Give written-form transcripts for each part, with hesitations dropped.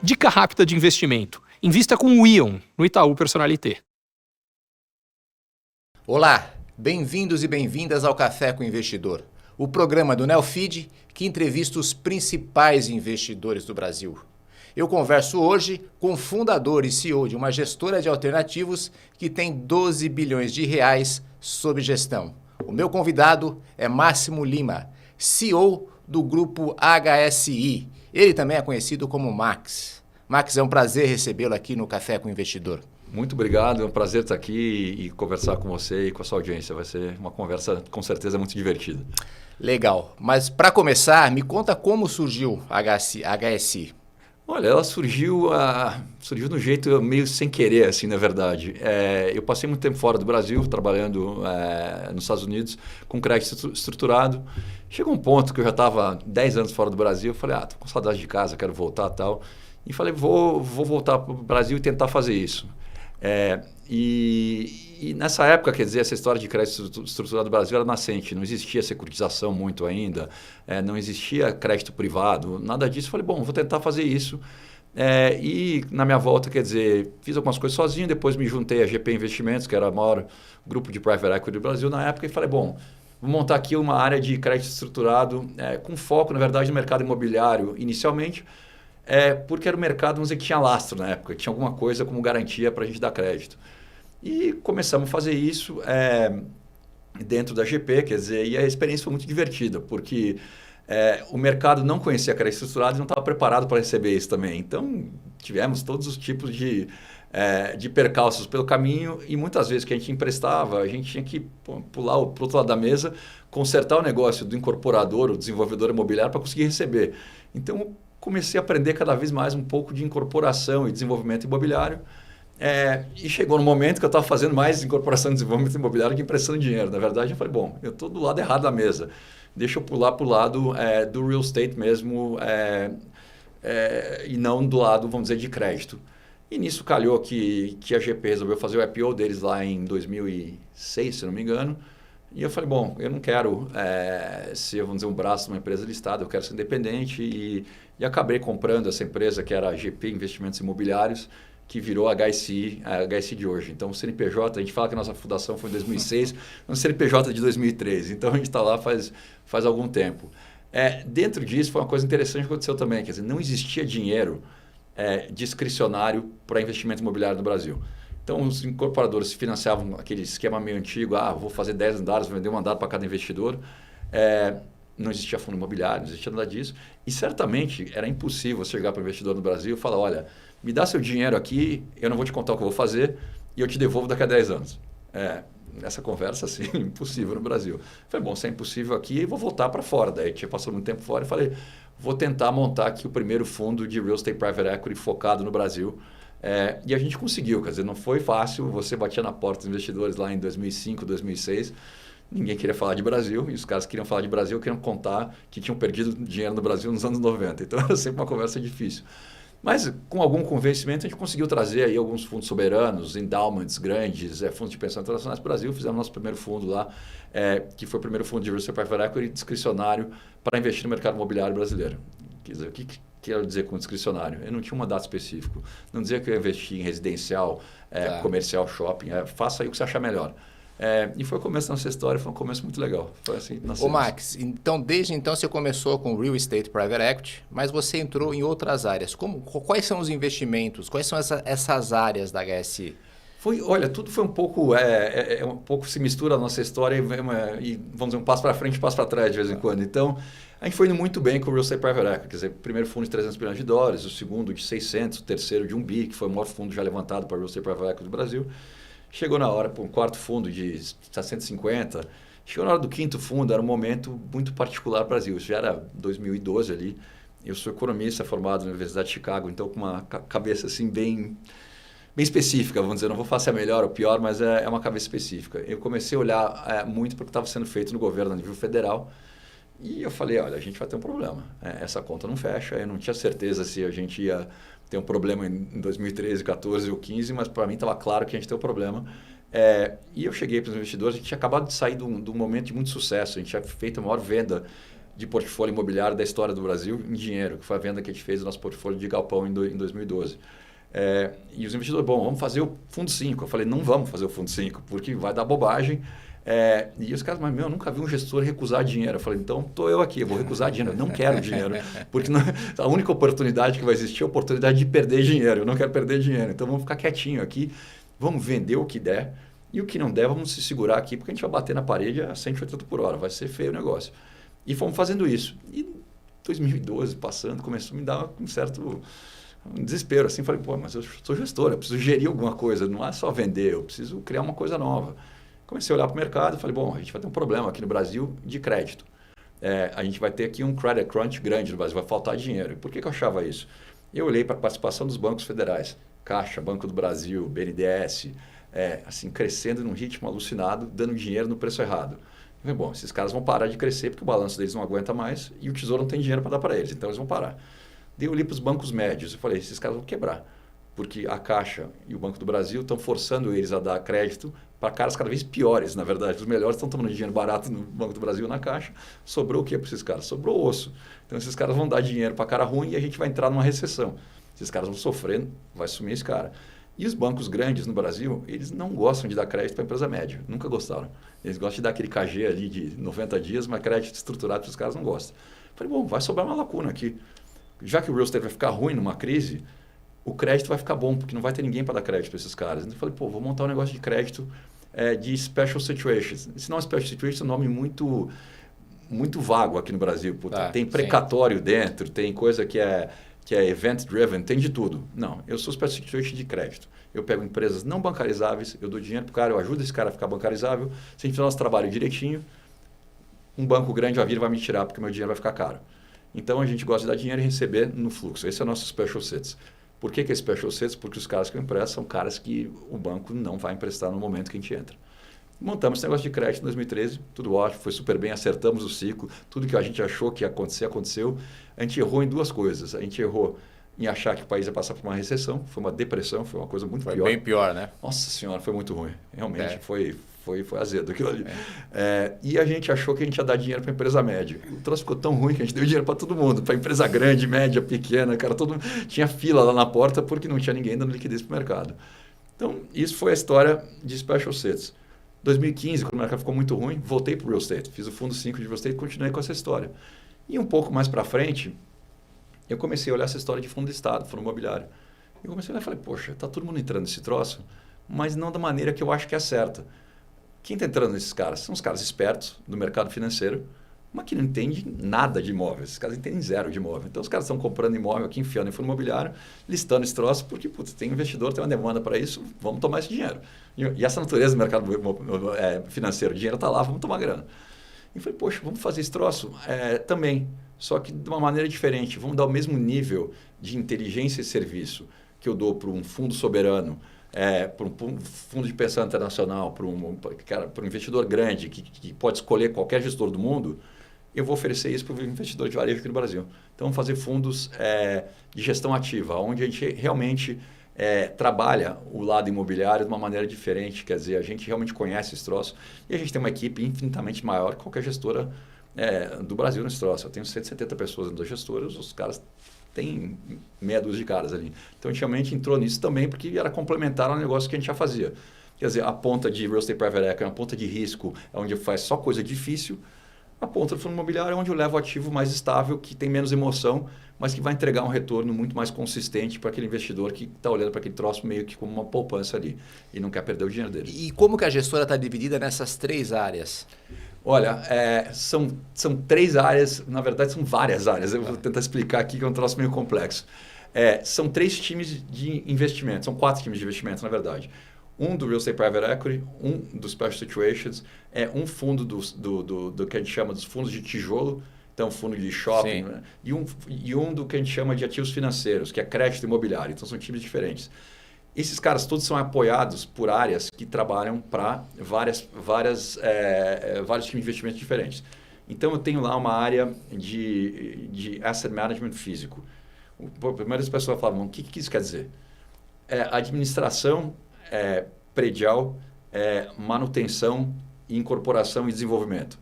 Dica rápida de investimento. Invista com o Ion, no Itaú Personalité. Olá, bem-vindos e bem-vindas ao Café com o Investidor, o programa do Neofeed que entrevista os principais investidores do Brasil. Eu converso hoje com o fundador e CEO de uma gestora de alternativos que tem 12 bilhões de reais sob gestão. O meu convidado é Máximo Lima, CEO do grupo HSI. Ele também é conhecido como Max. Max, é um prazer recebê-lo aqui no Café com o Investidor. Muito obrigado, é um prazer estar aqui e conversar com você e com a sua audiência. Vai ser uma conversa com certeza muito divertida. Legal, mas para começar, me conta como surgiu a HSI. Olha, ela surgiu de um jeito meio sem querer, assim, na verdade. Eu passei muito tempo fora do Brasil, trabalhando nos Estados Unidos, com crédito estruturado. Chegou um ponto que eu já estava 10 anos fora do Brasil, eu falei, estou com saudade de casa, quero voltar e tal. E falei, vou voltar para o Brasil e tentar fazer isso. E nessa época, quer dizer, essa história de crédito estruturado no Brasil era nascente, não existia securitização muito ainda, não existia crédito privado, nada disso. Falei, bom, vou tentar fazer isso. E na minha volta, quer dizer, fiz algumas coisas sozinho, depois me juntei à GP Investimentos, que era o maior grupo de private equity do Brasil na época, e falei, bom, vou montar aqui uma área de crédito estruturado, com foco, na verdade, no mercado imobiliário inicialmente, porque era o mercado, vamos dizer, que tinha lastro na época, tinha alguma coisa como garantia para a gente dar crédito. E começamos a fazer isso dentro da GP, quer dizer, e a experiência foi muito divertida, porque o mercado não conhecia crédito estruturado e não estava preparado para receber isso também. Então, tivemos todos os tipos de percalços pelo caminho e muitas vezes que a gente emprestava, a gente tinha que pular para o outro lado da mesa, consertar o negócio do incorporador, o desenvolvedor imobiliário, para conseguir receber. Então, comecei a aprender cada vez mais um pouco de incorporação e desenvolvimento imobiliário. E chegou no momento que eu estava fazendo mais incorporação e desenvolvimento imobiliário que emprestando dinheiro. Na verdade, eu falei, bom, eu estou do lado errado da mesa. Deixa eu pular para o lado do real estate mesmo e não do lado, vamos dizer, de crédito. E nisso calhou que a GP resolveu fazer o IPO deles lá em 2006, se não me engano. E eu falei, bom, eu não quero ser, vamos dizer, um braço de uma empresa listada, eu quero ser independente e acabei comprando essa empresa que era a GP Investimentos Imobiliários, que virou a HSI de hoje. Então, o CNPJ, a gente fala que a nossa fundação foi em 2006, o CNPJ de 2003. Então, a gente está lá faz algum tempo. Dentro disso, foi uma coisa interessante que aconteceu também, quer dizer, não existia dinheiro discricionário para investimento imobiliário no Brasil. Então, os incorporadores financiavam aquele esquema meio antigo, vou fazer 10 andares, vou vender um andar para cada investidor. Não existia fundo imobiliário, não existia nada disso. E certamente era impossível você chegar para o investidor no Brasil e falar, olha, me dá seu dinheiro aqui, eu não vou te contar o que eu vou fazer e eu te devolvo daqui a 10 anos. Essa conversa, assim, impossível no Brasil. Falei, bom, se é impossível aqui, eu vou voltar para fora. Daí tinha passado muito tempo fora e falei, vou tentar montar aqui o primeiro fundo de real estate private equity focado no Brasil. E a gente conseguiu, quer dizer, não foi fácil, você batia na porta dos investidores lá em 2005, 2006, ninguém queria falar de Brasil, e os caras queriam falar de Brasil, queriam contar que tinham perdido dinheiro no Brasil nos anos 90, então era sempre uma conversa difícil. Mas com algum convencimento a gente conseguiu trazer aí alguns fundos soberanos, endowments grandes, fundos de pensão internacionais para o Brasil, fizemos nosso primeiro fundo lá, que foi o primeiro fundo de real estate private equity discricionário para investir no mercado imobiliário brasileiro. Quer dizer, o que quero dizer com discricionário? Eu não tinha um mandato específico. Não dizia que eu ia investir em residencial, comercial, shopping. Faça aí o que você achar melhor. E foi o começo da nossa história, foi um começo muito legal. Foi assim, Ô Max, então desde então você começou com Real Estate Private Equity, mas você entrou em outras áreas. Quais são os investimentos? Quais são essas áreas da HSI? Olha, tudo foi um pouco, um pouco se mistura a nossa história e vamos dizer, um passo para frente e um passo para trás de vez em quando. Então, a gente foi indo muito bem com o Real Estate Private Equity, quer dizer, o primeiro fundo de 300 bilhões de dólares, o segundo de 600, o terceiro de 1 bi, que foi o maior fundo já levantado para o Real Estate Private Equity do Brasil. Chegou na hora para um quarto fundo de 750, chegou na hora do quinto fundo, era um momento muito particular para o Brasil, isso já era 2012 ali. Eu sou economista formado na Universidade de Chicago, então com uma cabeça assim bem específica, vamos dizer, não vou falar se é melhor ou pior, mas é uma cabeça específica. Eu comecei a olhar muito para o que estava sendo feito no governo a nível federal e eu falei, olha, a gente vai ter um problema, essa conta não fecha, eu não tinha certeza se a gente ia ter um problema em 2013, 14 ou 15, mas para mim estava claro que a gente tem um problema. E eu cheguei para os investidores, a gente tinha acabado de sair de um momento de muito sucesso, a gente tinha feito a maior venda de portfólio imobiliário da história do Brasil em dinheiro, que foi a venda que a gente fez do nosso portfólio de galpão em 2012. E os investidores, vamos fazer o Fundo 5. Eu falei, não vamos fazer o Fundo 5, porque vai dar bobagem. E os caras, mas eu nunca vi um gestor recusar dinheiro. Eu falei, então estou eu aqui, eu vou recusar dinheiro. Eu não quero dinheiro, porque a única oportunidade que vai existir é a oportunidade de perder dinheiro. Eu não quero perder dinheiro, então vamos ficar quietinho aqui, vamos vender o que der, e o que não der, vamos se segurar aqui, porque a gente vai bater na parede a 180 por hora, vai ser feio o negócio. E fomos fazendo isso. E 2012, passando, começou a me dar um certo desespero. Assim, falei, mas eu sou gestor, eu preciso gerir alguma coisa, não é só vender, eu preciso criar uma coisa nova. Comecei a olhar para o mercado e falei, a gente vai ter um problema aqui no Brasil de crédito. A gente vai ter aqui um credit crunch grande no Brasil, vai faltar dinheiro. E por que eu achava isso? Eu olhei para a participação dos bancos federais, Caixa, Banco do Brasil, BNDES, assim, crescendo num ritmo alucinado, dando dinheiro no preço errado. Eu falei, esses caras vão parar de crescer porque o balanço deles não aguenta mais e o Tesouro não tem dinheiro para dar para eles, então eles vão parar. Daí eu olhei para os bancos médios e falei, esses caras vão quebrar, porque a Caixa e o Banco do Brasil estão forçando eles a dar crédito para caras cada vez piores, na verdade. Os melhores estão tomando dinheiro barato no Banco do Brasil, na Caixa. Sobrou o que para esses caras? Sobrou osso. Então esses caras vão dar dinheiro para cara ruim e a gente vai entrar numa recessão. Esses caras vão sofrer, vai sumir esse cara. E os bancos grandes no Brasil, eles não gostam de dar crédito para a empresa média. Nunca gostaram. Eles gostam de dar aquele KG ali de 90 dias, mas crédito estruturado para os caras não gostam. Falei, vai sobrar uma lacuna aqui. Já que o real estate vai ficar ruim numa crise, o crédito vai ficar bom, porque não vai ter ninguém para dar crédito para esses caras. Então eu falei, vou montar um negócio de crédito de special situations. Esse não é special situations, é um nome muito, muito vago aqui no Brasil. Tem precatório dentro, tem coisa que é event driven, tem de tudo. Não, eu sou special situation de crédito. Eu pego empresas não bancarizáveis, eu dou dinheiro para o cara, eu ajudo esse cara a ficar bancarizável. Se a gente fizer nosso trabalho direitinho, um banco grande vai vir e vai me tirar, porque o meu dinheiro vai ficar caro. Então a gente gosta de dar dinheiro e receber no fluxo. Esse é o nosso special sits. Por que é special sits? Porque os caras que eu empresto são caras que o banco não vai emprestar no momento que a gente entra. Montamos esse negócio de crédito em 2013, tudo ótimo, foi super bem, acertamos o ciclo, tudo que a gente achou que ia acontecer, aconteceu. A gente errou em duas coisas. A gente errou em achar que o país ia passar por uma recessão, foi uma depressão, foi uma coisa muito pior. Foi bem pior, né? Nossa senhora, foi muito ruim. Realmente foi azedo aquilo ali. E a gente achou que a gente ia dar dinheiro para a empresa média. O troço ficou tão ruim que a gente deu dinheiro para todo mundo, para empresa grande, média, pequena, cara, tinha fila lá na porta porque não tinha ninguém dando liquidez para o mercado. Então, isso foi a história de special sits. 2015, quando o mercado ficou muito ruim, voltei para o real estate. Fiz o Fundo 5 de real estate e continuei com essa história. E um pouco mais para frente, eu comecei a olhar essa história de fundo de estado, fundo imobiliário. Eu comecei a olhar e falei, poxa, está todo mundo entrando nesse troço, mas não da maneira que eu acho que é certa. Quem está entrando nesses caras? São os caras espertos do mercado financeiro, mas que não entendem nada de imóveis. Esses caras entendem zero de imóvel. Então, os caras estão comprando imóvel aqui, enfiando em fundo imobiliário, listando esse troço, porque tem investidor, tem uma demanda para isso, vamos tomar esse dinheiro. E essa natureza do mercado financeiro, o dinheiro está lá, vamos tomar grana. E falei, poxa, vamos fazer esse troço também, só que de uma maneira diferente. Vamos dar o mesmo nível de inteligência e serviço que eu dou para um fundo soberano, para um fundo de pensão internacional, para um investidor grande que pode escolher qualquer gestor do mundo, eu vou oferecer isso para o investidor de varejo aqui no Brasil. Então, vamos fazer fundos de gestão ativa, onde a gente realmente trabalha o lado imobiliário de uma maneira diferente. Quer dizer, a gente realmente conhece esse troço e a gente tem uma equipe infinitamente maior que qualquer gestora do Brasil nesse troço. Eu tenho 170 pessoas dentro das gestoras, os caras tem meia dúzia de caras ali. Então, a gente realmente entrou nisso também porque era complementar ao negócio que a gente já fazia. Quer dizer, a ponta de real estate private equity é uma ponta de risco, é onde faz só coisa difícil. A ponta do fundo imobiliário é onde eu levo o ativo mais estável, que tem menos emoção, mas que vai entregar um retorno muito mais consistente para aquele investidor que está olhando para aquele troço meio que como uma poupança ali e não quer perder o dinheiro dele. E como que a gestora está dividida nessas três áreas? Olha, são três áreas, na verdade são várias áreas, eu vou tentar explicar aqui que é um troço meio complexo. São três times de investimento, são 4 times de investimento, na verdade. Um do Real Estate Private Equity, um do Special Situations, um fundo do que a gente chama dos fundos de tijolo, então fundo de shopping, né? e um do que a gente chama de ativos financeiros, que é crédito imobiliário, então são times diferentes. Esses caras todos são apoiados por áreas que trabalham para vários times de investimento diferentes. Então, eu tenho lá uma área de asset management físico. Primeiro as pessoas falam, o que isso quer dizer? Administração predial, manutenção, incorporação e desenvolvimento.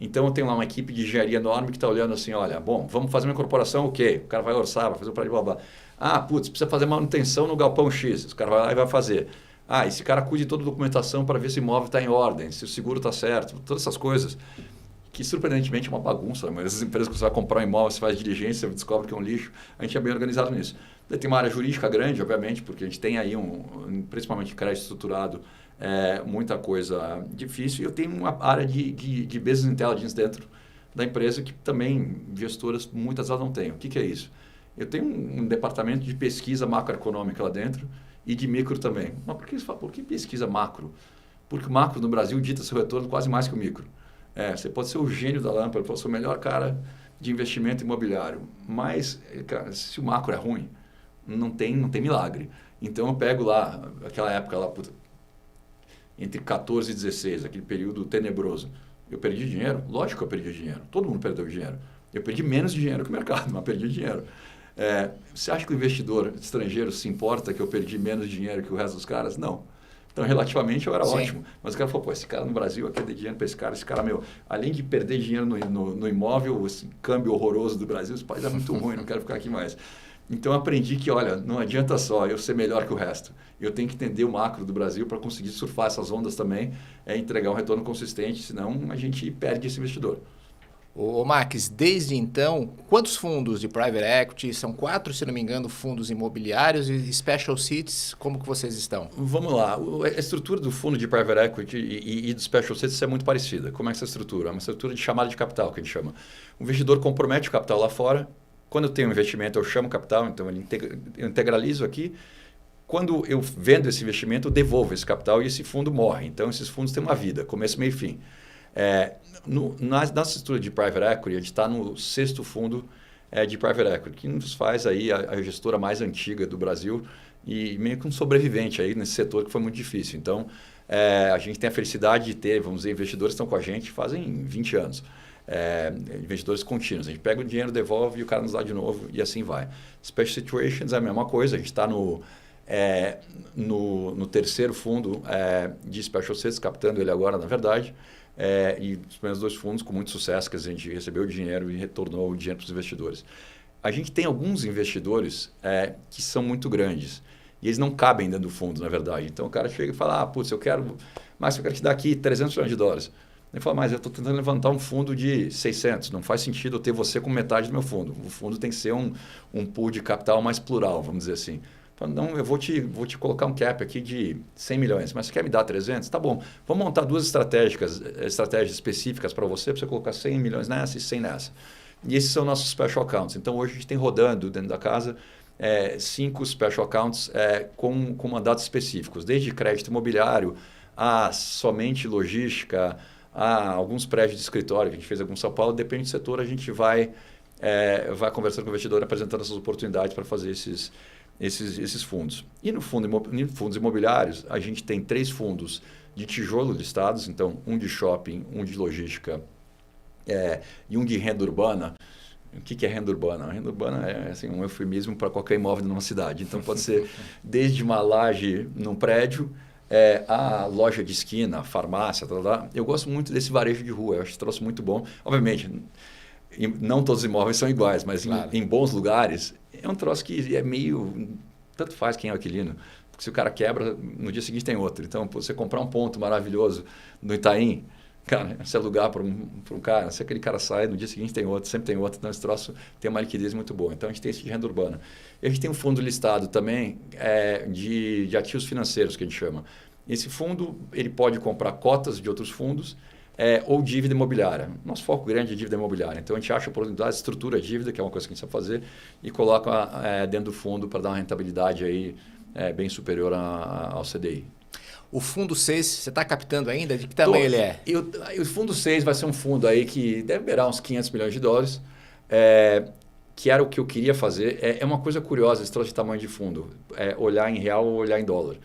Então, eu tenho lá uma equipe de engenharia enorme que está olhando assim, olha, bom, vamos fazer uma incorporação, ok. O cara vai orçar, vai fazer o prédio, blá, blá. Ah, putz, precisa fazer manutenção no galpão X. O cara vai lá e vai fazer. Ah, esse cara cuida de toda a documentação para ver se o imóvel está em ordem, se o seguro está certo, todas essas coisas. Que, surpreendentemente, é uma bagunça. Mas essas empresas que você vai comprar um imóvel, você faz diligência, você descobre que é um lixo. A gente é bem organizado nisso. Daí tem uma área jurídica grande, obviamente, porque a gente tem aí, principalmente crédito estruturado, muita coisa difícil. E eu tenho uma área de business intelligence dentro da empresa que também gestoras, muitas elas não têm. O que é isso? Eu tenho um departamento de pesquisa macroeconômica lá dentro e de micro também. Mas por que pesquisa macro? Porque o macro no Brasil dita seu retorno quase mais que o micro. Você pode ser o gênio da lâmpada, pode ser o melhor cara de investimento imobiliário, mas cara, se o macro é ruim, não tem milagre. Então eu pego lá, aquela época lá, entre 14 e 16, aquele período tenebroso. Eu perdi dinheiro? Lógico que eu perdi dinheiro. Todo mundo perdeu dinheiro. Eu perdi menos dinheiro que o mercado, mas perdi dinheiro. Você acha que o investidor estrangeiro se importa que eu perdi menos dinheiro que o resto dos caras? Não. Então, relativamente, eu era ótimo. Mas o cara falou, esse cara no Brasil, aqui eu dei dinheiro para esse cara, além de perder dinheiro no imóvel, esse câmbio horroroso do Brasil, esse país é muito ruim, não quero ficar aqui mais. Então, eu aprendi que, olha, não adianta só eu ser melhor que o resto. Eu tenho que entender o macro do Brasil para conseguir surfar essas ondas também, entregar um retorno consistente, senão a gente perde esse investidor. Ô Max, desde então, quantos fundos de private equity? São 4, se não me engano, fundos imobiliários e special sits, como que vocês estão? Vamos lá, a estrutura do fundo de private equity e do special sits é muito parecida. Como é essa estrutura? É uma estrutura de chamada de capital, que a gente chama. O investidor compromete o capital lá fora. Quando eu tenho um investimento, eu chamo capital, então eu integralizo aqui. Quando eu vendo esse investimento, eu devolvo esse capital e esse fundo morre. Então, esses fundos têm uma vida, começo, meio e fim. Na estrutura de private equity, a gente está no 6º fundo de private equity, que nos faz aí a gestora mais antiga do Brasil e meio que um sobrevivente aí nesse setor que foi muito difícil. Então, a gente tem a felicidade de ter, vamos dizer, investidores que estão com a gente fazem 20 anos. Investidores contínuos. A gente pega o dinheiro, devolve e o cara nos dá de novo e assim vai. Special Situations é a mesma coisa, a gente está no 3º fundo de Special Sits, captando ele agora, na verdade. E os primeiros 2 fundos com muito sucesso, que a gente recebeu o dinheiro e retornou o dinheiro para os investidores. A gente tem alguns investidores que são muito grandes e eles não cabem dentro do fundo, na verdade. Então o cara chega e fala, putz, eu quero te dar aqui $300 milhões. Ele fala, mas eu estou tentando levantar um fundo de 600, não faz sentido eu ter você com metade do meu fundo. O fundo tem que ser um pool de capital mais plural, vamos dizer assim. Não, eu vou te colocar um cap aqui de 100 milhões, mas você quer me dar 300? Tá bom, vamos montar 2 estratégias específicas para você colocar 100 milhões nessa e 100 nessa. E esses são nossos special accounts. Então, hoje a gente tem rodando dentro da casa 5 special accounts com mandatos específicos, desde crédito imobiliário a somente logística, a alguns prédios de escritório que a gente fez aqui em São Paulo. Depende do setor, a gente vai conversando com o investidor, apresentando essas oportunidades para fazer esses fundos. E no fundos imobiliários, a gente tem 3 fundos de tijolo listados, então um de shopping, um de logística e um de renda urbana. O que é renda urbana? A renda urbana é assim, um eufemismo para qualquer imóvel numa cidade. Então pode ser desde uma laje num prédio, a loja de esquina, a farmácia, Eu gosto muito desse varejo de rua, eu acho esse troço muito bom. Obviamente, não todos os imóveis são iguais, mas claro, em bons lugares, é um troço que é meio... Tanto faz quem é o inquilino. Porque se o cara quebra, no dia seguinte tem outro. Então, você comprar um ponto maravilhoso no Itaim, cara, se alugar para um cara, se aquele cara sai, no dia seguinte tem outro, sempre tem outro. Então, esse troço tem uma liquidez muito boa. Então, a gente tem esse de renda urbana. E a gente tem um fundo listado também de ativos financeiros, que a gente chama. Esse fundo, ele pode comprar cotas de outros fundos, ou dívida imobiliária. Nosso foco grande é dívida imobiliária. Então, a gente acha oportunidade, estrutura a dívida, que é uma coisa que a gente sabe fazer, e coloca dentro do fundo para dar uma rentabilidade aí, bem superior ao CDI. O fundo 6, você está captando ainda? De que tamanho ele é? O fundo 6 vai ser um fundo aí que deve beirar uns $500 milhões, que era o que eu queria fazer. É uma coisa curiosa esse troço de tamanho de fundo, olhar em real ou olhar em dólar.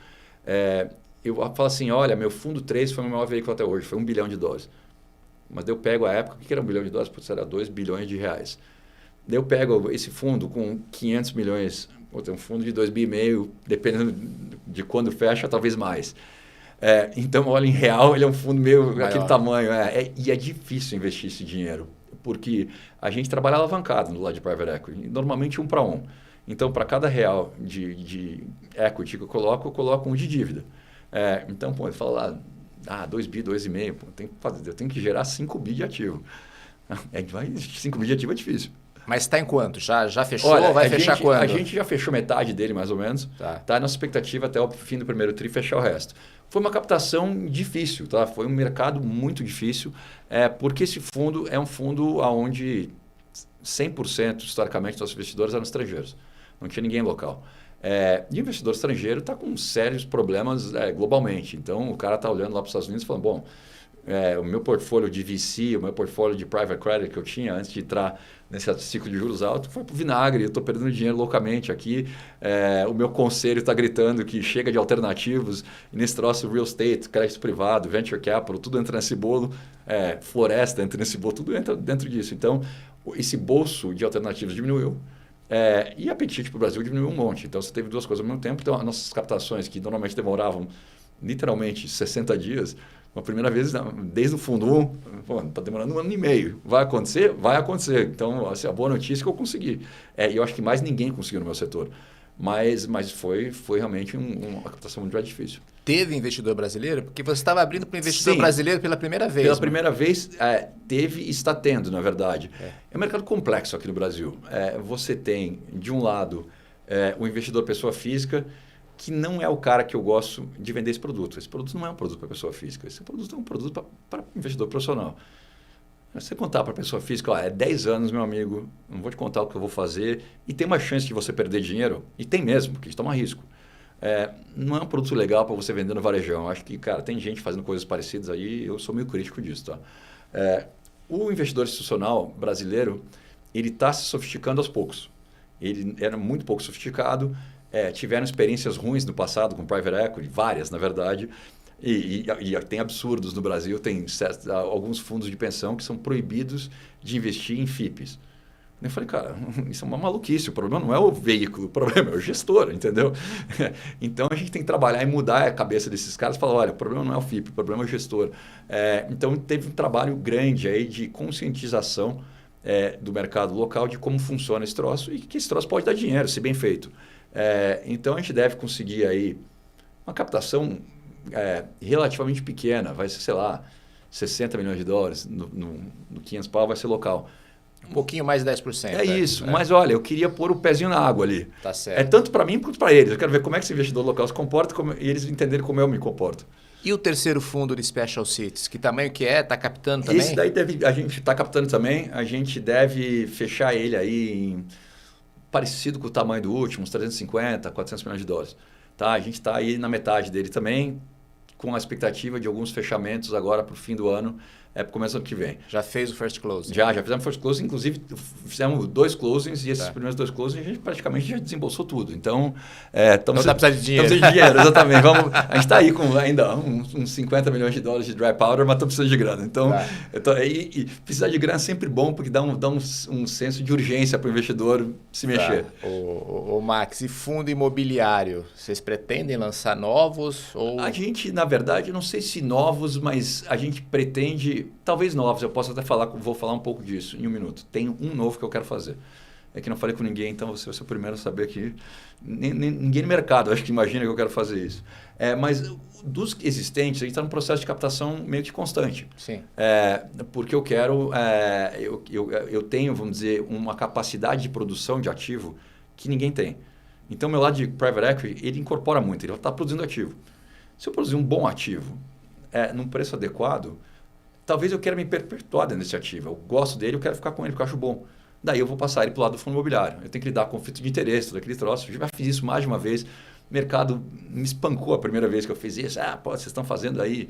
Eu falo assim, olha, meu fundo 3 foi o meu maior veículo até hoje, foi $1 bilhão. Mas daí eu pego a época, o que era $1 bilhão? Putz, era R$2 bilhões. Daí eu pego esse fundo com 500 milhões, um fundo de 2,5 bi, dependendo de quando fecha, talvez mais. Então, olha, em real, ele é um fundo meio Maior. aquele tamanho. E é difícil investir esse dinheiro, porque a gente trabalha alavancado no lado de private equity, normalmente 1 para 1. Então, para cada real de equity que eu coloco 1 de dívida. Então, ele fala lá, 2 bi, 2,5, eu tenho que gerar 5 bi de ativo. 5 bi de ativo é difícil. Mas está em quanto? Já fechou? Olha, vai fechar quando? A gente já fechou metade dele, mais ou menos. Tá. Nossa expectativa até o fim do primeiro tri fechar o resto. Foi uma captação difícil, tá? Foi um mercado muito difícil, porque esse fundo é um fundo onde 100% historicamente dos nossos investidores eram estrangeiros. Não tinha ninguém local. E o investidor estrangeiro está com sérios problemas globalmente. Então, o cara está olhando lá para os Estados Unidos e falando, bom, o meu portfólio de VC, o meu portfólio de private credit que eu tinha antes de entrar nesse ciclo de juros altos foi para o vinagre, eu estou perdendo dinheiro loucamente aqui, o meu conselho está gritando que chega de alternativos, e nesse troço real estate, crédito privado, venture capital, tudo entra nesse bolo, floresta entra nesse bolo, tudo entra dentro disso. Então, esse bolso de alternativos diminuiu, e o apetite para o Brasil diminuiu um monte. Então, você teve 2 coisas ao mesmo tempo. Então, as nossas captações, que normalmente demoravam literalmente 60 dias, uma primeira vez, desde o fundo 1, está demorando 1 ano e meio. Vai acontecer? Vai acontecer. Então, assim, a boa notícia é que eu consegui. E eu acho que mais ninguém conseguiu no meu setor. Mas foi realmente uma captação muito difícil. Teve investidor brasileiro? Porque você estava abrindo para o investidor brasileiro pela primeira vez. Pela primeira vez, teve e está tendo, na verdade. É um mercado complexo aqui no Brasil. Você tem, de um lado, o investidor pessoa física, que não é o cara que eu gosto de vender esse produto. Esse produto não é um produto para pessoa física. Esse produto é um produto para investidor profissional. Você contar para a pessoa física, 10 anos, meu amigo, não vou te contar o que eu vou fazer, e tem uma chance de você perder dinheiro, e tem mesmo, porque isso toma risco. Não é um produto legal para você vender no varejão. Eu acho que, cara, tem gente fazendo coisas parecidas aí, eu sou meio crítico disso. Tá? O investidor institucional brasileiro, ele está se sofisticando aos poucos. Ele era muito pouco sofisticado, tiveram experiências ruins no passado com private equity, várias, na verdade, e tem absurdos no Brasil, tem alguns fundos de pensão que são proibidos de investir em FIPs. Eu falei, cara, isso é uma maluquice, o problema não é o veículo, o problema é o gestor, entendeu? Então, a gente tem que trabalhar e mudar a cabeça desses caras e falar, olha, o problema não é o FIP, o problema é o gestor. Então, teve um trabalho grande aí de conscientização do mercado local de como funciona esse troço e que esse troço pode dar dinheiro, se bem feito. Então, a gente deve conseguir aí uma captação relativamente pequena, vai ser, sei lá, 60 milhões de dólares, no 500 pau vai ser local. Um pouquinho mais de 10%. Isso, mas olha, eu queria pôr o pezinho na água ali. Tá certo. Tanto para mim quanto para eles. Eu quero ver como é que esse investidor local se comporta e eles entenderem como eu me comporto. E o terceiro fundo de Special Cities, que tamanho que é? Está captando também? Esse daí a gente está captando também. A gente deve fechar ele aí parecido com o tamanho do último, uns 350, 400 milhões de dólares. Tá? A gente está aí na metade dele também, com a expectativa de alguns fechamentos agora para o fim do ano, para o começo do ano que vem. Já fez o first close? Já fizemos first close, inclusive fizemos 2 closings e esses primeiros 2 closings a gente praticamente já desembolsou tudo. Então, não dá precisar de dinheiro. Estamos precisando de dinheiro, exatamente. A gente está aí com ainda uns 50 milhões de dólares de dry powder, mas estamos precisando de grana. Então, e precisar de grana é sempre bom, porque dá um senso de urgência para o investidor se mexer. Ô Max, e fundo imobiliário? Vocês pretendem lançar novos? Ou... A gente, na verdade, não sei se novos, mas a gente pretende... Talvez novos, eu posso até vou falar um pouco disso em um minuto. Tem um novo que eu quero fazer. É que não falei com ninguém, então você vai ser o primeiro a saber que... Ninguém no mercado, acho que imagina que eu quero fazer isso. Mas dos existentes, a gente está num processo de captação meio que constante. Sim. Porque eu quero... eu tenho, vamos dizer, uma capacidade de produção de ativo que ninguém tem. Então, meu lado de private equity, ele incorpora muito, ele está produzindo ativo. Se eu produzir um bom ativo, num preço adequado... Talvez eu queira me perpetuar dentro desse ativo. Eu gosto dele, eu quero ficar com ele, porque eu acho bom. Daí eu vou passar ele para o lado do fundo imobiliário. Eu tenho que lidar com conflito de interesse, todo aquele troço. Eu já fiz isso mais de uma vez. O mercado me espancou a primeira vez que eu fiz isso. Vocês estão fazendo aí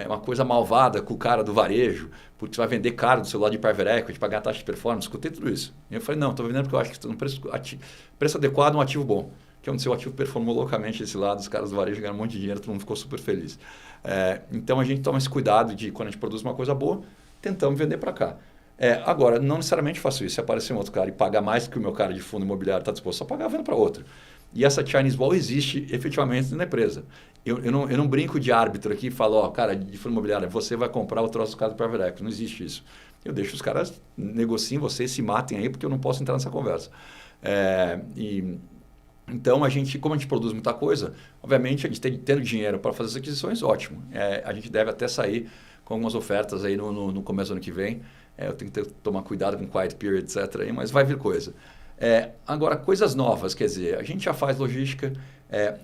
uma coisa malvada com o cara do varejo, porque você vai vender caro do seu lado de private equity, pagar taxa de performance. Escutei tudo isso. E eu falei, não, estou vendendo porque eu acho que estou no preço adequado, um ativo bom. Que é onde seu ativo performou loucamente desse lado, os caras do varejo ganharam um monte de dinheiro, todo mundo ficou super feliz. Então, a gente toma esse cuidado de, quando a gente produz uma coisa boa, tentamos vender para cá. Agora, não necessariamente faço isso. Se aparecer um outro cara e pagar mais que o meu cara de fundo imobiliário está disposto a pagar, vendo para outro. E essa Chinese Wall existe efetivamente na empresa. Eu não brinco de árbitro aqui e falo, cara, de fundo imobiliário, você vai comprar o troço do caso do Private Equity. Não existe isso. Eu deixo os caras negociem, vocês se matem aí, porque eu não posso entrar nessa conversa. Então, como a gente produz muita coisa, obviamente, a gente tendo dinheiro para fazer as aquisições, ótimo. A gente deve até sair com algumas ofertas aí no começo do ano que vem. Eu tenho que tomar cuidado com quiet period, etc. Aí, mas vai vir coisa. Agora, coisas novas, quer dizer, a gente já faz logística,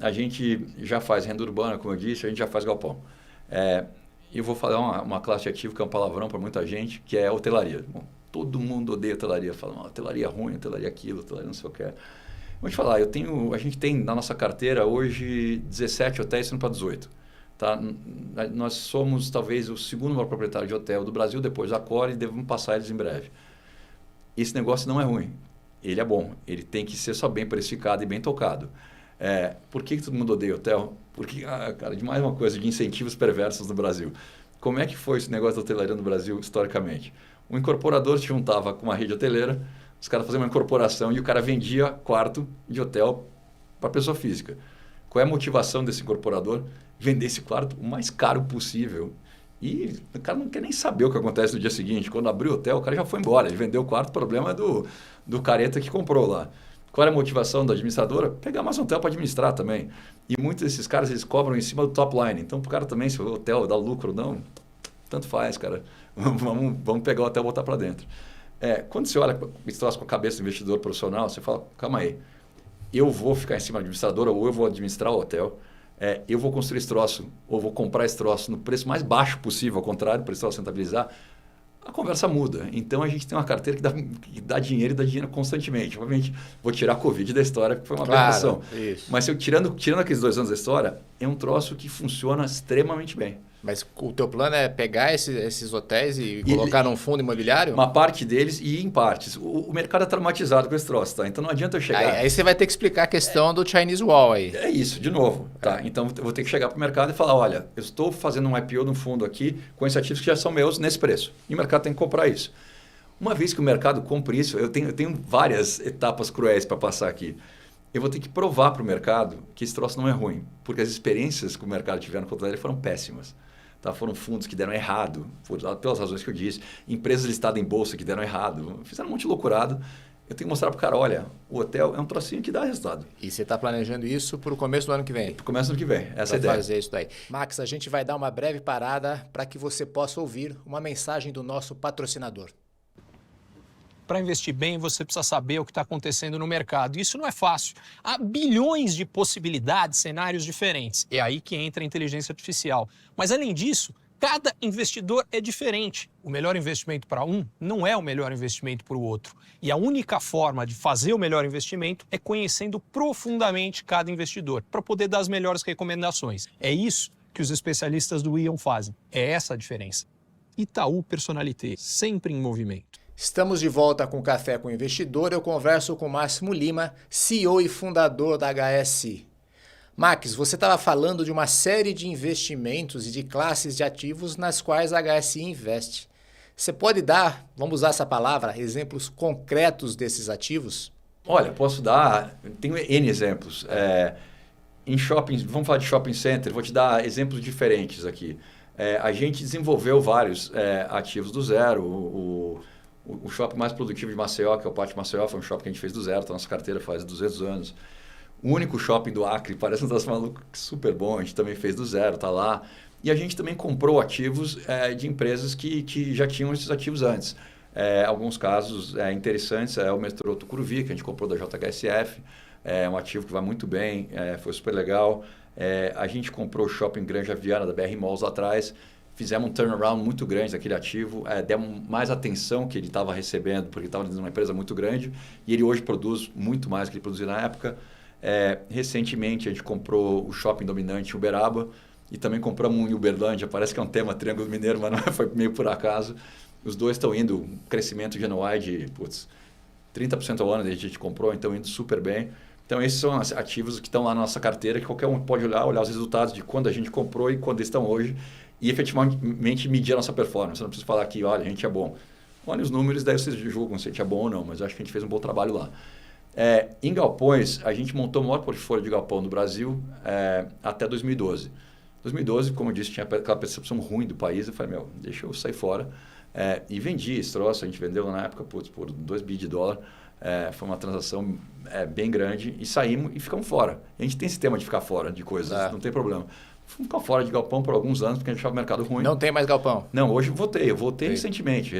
a gente já faz renda urbana, como eu disse, a gente já faz galpão. Eu vou falar uma classe de ativo que é um palavrão para muita gente, que é hotelaria. Bom, todo mundo odeia hotelaria, fala, hotelaria ruim, hotelaria aquilo, hotelaria não sei o que. Vou te falar, a gente tem na nossa carteira hoje 17 hotéis indo para 18. Tá? Nós somos talvez o segundo maior proprietário de hotel do Brasil, depois da Core, e devemos passar eles em breve. Esse negócio não é ruim, ele é bom, ele tem que ser só bem precificado e bem tocado. Por que todo mundo odeia hotel? Porque, cara, de mais uma coisa, de incentivos perversos no Brasil. Como é que foi esse negócio da hotelaria no Brasil historicamente? O incorporador se juntava com uma rede hoteleira, os caras faziam uma incorporação e o cara vendia quarto de hotel para pessoa física. Qual é a motivação desse incorporador? Vender esse quarto o mais caro possível. E o cara não quer nem saber o que acontece no dia seguinte. Quando abriu o hotel, o cara já foi embora. Ele vendeu o quarto, o problema é do careta que comprou lá. Qual é a motivação da administradora? Pegar mais um hotel para administrar também. E muitos desses caras, eles cobram em cima do top line. Então, para o cara também, se o hotel dá lucro ou não, tanto faz, cara. Vamos pegar o hotel e botar para dentro. Quando você olha esse troço com a cabeça do investidor profissional, você fala, calma aí, eu vou ficar em cima da administradora ou eu vou administrar o hotel, eu vou construir esse troço ou vou comprar esse troço no preço mais baixo possível, ao contrário, para esse troço rentabilizar, a conversa muda. Então, a gente tem uma carteira que dá dinheiro e dá dinheiro constantemente. Obviamente, vou tirar a Covid da história, porque foi uma aberração. Mas tirando aqueles 2 anos da história, é um troço que funciona extremamente bem. Mas o teu plano é pegar esses hotéis e colocar num fundo imobiliário? Uma parte deles e em partes. O mercado é traumatizado com esse troço, tá? Então não adianta eu chegar... Aí você vai ter que explicar a questão do Chinese Wall aí. É isso, de novo. Tá? Então eu vou ter que chegar para o mercado e falar, olha, eu estou fazendo um IPO no fundo aqui com esses ativos que já são meus nesse preço. E o mercado tem que comprar isso. Uma vez que o mercado compre isso, eu tenho várias etapas cruéis para passar aqui. Eu vou ter que provar para o mercado que esse troço não é ruim. Porque as experiências que o mercado tiveram com o foram péssimas. Tá? Foram fundos que deram errado, pelas razões que eu disse. Empresas listadas em bolsa que deram errado. Fizeram um monte de loucurado. Eu tenho que mostrar para o cara, olha, o hotel é um trocinho que dá resultado. E você está planejando isso para o começo do ano que vem? Para o começo do ano que vem, essa é a ideia. Fazer isso daí. Max, a gente vai dar uma breve parada para que você possa ouvir uma mensagem do nosso patrocinador. Para investir bem, você precisa saber o que está acontecendo no mercado. Isso não é fácil. Há bilhões de possibilidades, cenários diferentes. É aí que entra a inteligência artificial. Mas, além disso, cada investidor é diferente. O melhor investimento para um não é o melhor investimento para o outro. E a única forma de fazer o melhor investimento é conhecendo profundamente cada investidor, para poder dar as melhores recomendações. É isso que os especialistas do Ion fazem. É essa a diferença. Itaú Personalité, sempre em movimento. Estamos de volta com o Café com o Investidor. Eu converso com Máximo Lima, CEO e fundador da HSI. Max, você estava falando de uma série de investimentos e de classes de ativos nas quais a HSI investe. Você pode dar, vamos usar essa palavra, exemplos concretos desses ativos? Olha, posso dar, tenho N exemplos. Em shopping, vamos falar de shopping center, vou te dar exemplos diferentes aqui. A gente desenvolveu vários ativos do zero. O shopping mais produtivo de Maceió, que é o Pátio Maceió, foi um shopping que a gente fez do zero, está na nossa carteira faz 200 anos. O único shopping do Acre, parece um das malucos, super bom, a gente também fez do zero, está lá. E a gente também comprou ativos de empresas que já tinham esses ativos antes. Alguns casos interessantes, o metrô Tucuruvi, que a gente comprou da JHSF, um ativo que vai muito bem, foi super legal. A gente comprou o shopping Granja Viana, da BR Malls lá atrás. Fizemos um turnaround muito grande daquele ativo, demos mais atenção que ele estava recebendo, porque estava dentro de uma empresa muito grande, e ele hoje produz muito mais do que ele produzia na época. Recentemente, a gente comprou o shopping dominante em Uberaba, e também compramos um em Uberlândia, parece que é um tema Triângulo Mineiro, mas não foi meio por acaso. Os dois estão indo, um crescimento de NOI de 30% ao ano, a gente comprou, então indo super bem. Então, esses são ativos que estão lá na nossa carteira, que qualquer um pode olhar os resultados de quando a gente comprou e quando estão hoje, e efetivamente medir a nossa performance. Você não precisa falar que, olha, a gente é bom. olhem os números, daí vocês julgam se a gente é bom ou não, mas eu acho que a gente fez um bom trabalho lá. Em galpões, a gente montou o maior portfólio de galpão no Brasil até 2012. 2012, como eu disse, tinha aquela percepção ruim do país. Eu falei, deixa eu sair fora. E vendi esse troço. A gente vendeu na época por 2 bi de dólar. Foi uma transação bem grande. E saímos e ficamos fora. A gente tem esse tema de ficar fora de coisas, não tem problema. Fomos ficar fora de galpão por alguns anos, porque a gente achava o mercado ruim. Não tem mais galpão? Não, hoje eu voltei recentemente.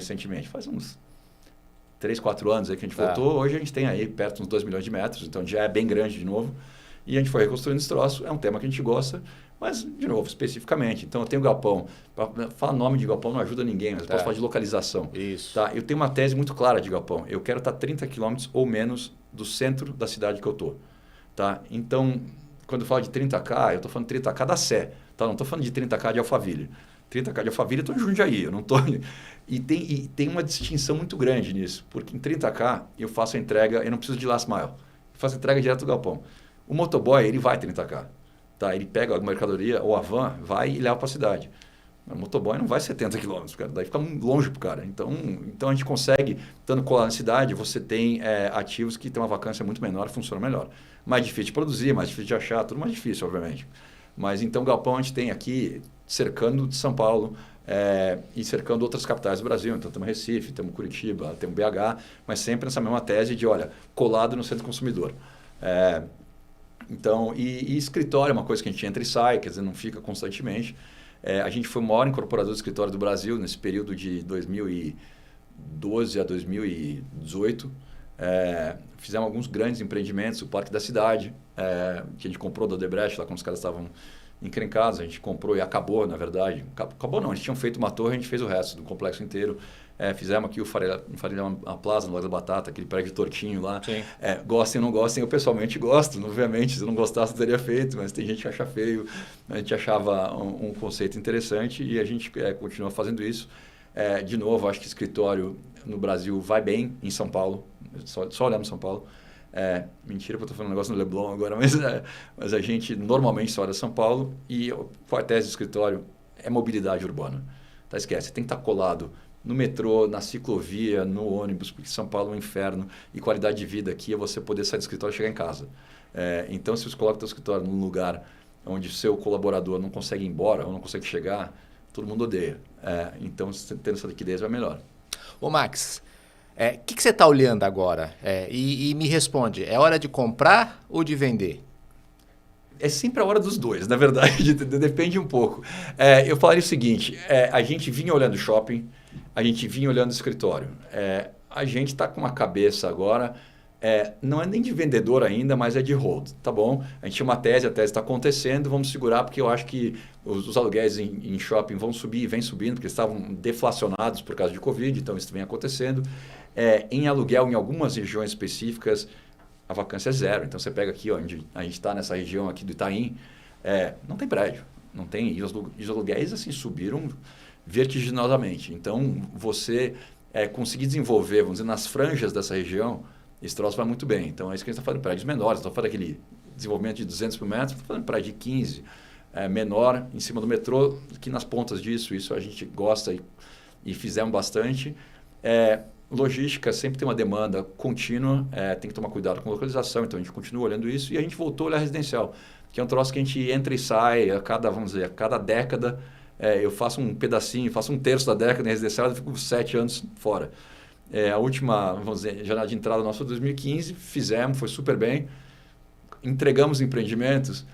Faz uns 3, 4 anos aí que a gente voltou. Hoje a gente tem aí perto de uns 2 milhões de metros, então já é bem grande de novo. E a gente foi reconstruindo esse troço. É um tema que a gente gosta, mas, de novo, especificamente. Então, eu tenho galpão. Falar nome de galpão não ajuda ninguém, mas eu posso falar de localização. Isso. Tá? Eu tenho uma tese muito clara de galpão. Eu quero estar 30 quilômetros ou menos do centro da cidade que eu estou. Tá? Então, quando eu falo de 30K, eu estou falando de 30K da Sé. Tá? Não estou falando de 30K de Alphaville. 30K de Alphaville, eu estou em Jundiaí. Eu não tô... E tem uma distinção muito grande nisso. Porque em 30K, eu faço a entrega, eu não preciso de last mile. Eu faço a entrega direto do galpão. O motoboy, ele vai 30K. Tá? Ele pega a mercadoria ou a van, vai e leva para a cidade. O motoboy não vai 70 quilômetros, cara. Daí fica longe para o cara. Então a gente consegue, estando colado na cidade, você tem ativos que tem uma vacância muito menor, funciona melhor. Mais difícil de produzir, mais difícil de achar, tudo mais difícil, obviamente. Mas então, galpão a gente tem aqui cercando de São Paulo e cercando outras capitais do Brasil. Então, temos Recife, temos Curitiba, temos BH, mas sempre nessa mesma tese de, olha, colado no centro consumidor. Então, e escritório é uma coisa que a gente entra e sai, quer dizer, não fica constantemente. A gente foi o maior incorporador de escritório do Brasil nesse período de 2012 a 2018. Fizemos alguns grandes empreendimentos, o Parque da Cidade, que a gente comprou da Odebrecht, lá quando os caras estavam encrencados, a gente comprou e acabou, na verdade. Acabou não, eles tinham feito uma torre, a gente fez o resto do complexo inteiro. Fizemos aqui o Faria Plaza, no Largo da Batata, aquele prédio tortinho lá. Gostem ou não gostem, eu pessoalmente gosto, obviamente, se eu não gostasse, eu teria feito, mas tem gente que acha feio. A gente achava um conceito interessante e a gente continua fazendo isso. De novo, acho que escritório no Brasil vai bem em São Paulo, só olhando São Paulo. Mentira que eu estou falando um negócio no Leblon agora, mas a gente normalmente só olha São Paulo e qual é a tese do escritório? É mobilidade urbana. Tá, esquece, tem que estar colado no metrô, na ciclovia, no ônibus, porque São Paulo é um inferno e qualidade de vida aqui é você poder sair do escritório e chegar em casa. Então, se você coloca o seu escritório num lugar onde o seu colaborador não consegue ir embora ou não consegue chegar, todo mundo odeia. Então, tendo essa liquidez vai melhor. Ô Max, o que você está olhando agora? E me responde, é hora de comprar ou de vender? É sempre a hora dos dois, na verdade, depende um pouco. Eu falaria o seguinte, a gente vinha olhando shopping, a gente vinha olhando escritório. A gente está com uma cabeça agora, não é nem de vendedor ainda, mas é de hold, tá bom? A gente tinha uma tese, a tese está acontecendo, vamos segurar, porque eu acho que os aluguéis em shopping vão subir, vem subindo, porque estavam deflacionados por causa de Covid, então isso vem acontecendo. Em aluguel, em algumas regiões específicas, a vacância é zero. Então, você pega aqui, onde a gente está nessa região aqui do Itaim, não tem prédio, não tem, e os aluguéis assim, subiram vertiginosamente. Então, você conseguir desenvolver, vamos dizer, nas franjas dessa região, esse troço vai muito bem. Então, é isso que a gente está falando, prédios menores, está falando daquele desenvolvimento de 200 mil metros, está falando de prédio de 15, menor, em cima do metrô, aqui nas pontas disso, isso a gente gosta e fizemos bastante. Logística sempre tem uma demanda contínua, tem que tomar cuidado com localização, então a gente continua olhando isso e a gente voltou a olhar residencial, que é um troço que a gente entra e sai a cada década. Eu faço um pedacinho, faço um terço da década em residencial e fico 7 anos fora. A última, vamos dizer, janela de entrada nossa foi 2015, fizemos, foi super bem, entregamos empreendimentos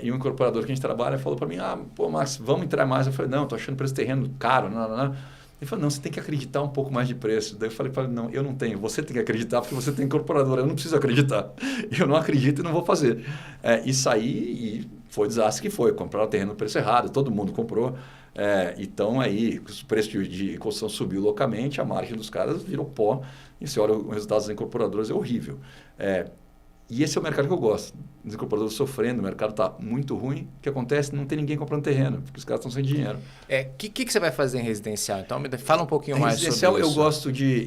e um incorporador que a gente trabalha falou para mim, pô, Max, vamos entrar mais. Eu falei, não, estou achando o preço do terreno caro, não. Ele falou, não, você tem que acreditar um pouco mais de preço. Daí eu falei, não, eu não tenho, você tem que acreditar porque você tem incorporadora, eu não preciso acreditar. Eu não acredito e não vou fazer. E saí e foi o desastre que foi, compraram o terreno no preço errado, todo mundo comprou. Então aí o preço de construção subiu loucamente, a margem dos caras virou pó e você olha os resultados das incorporadoras, é horrível. E esse é o mercado que eu gosto. Os incorporadores sofrendo, o mercado está muito ruim. O que acontece? Não tem ninguém comprando terreno, porque os caras estão sem dinheiro. O que você vai fazer em residencial? Então, fala um pouquinho mais sobre isso. Residencial,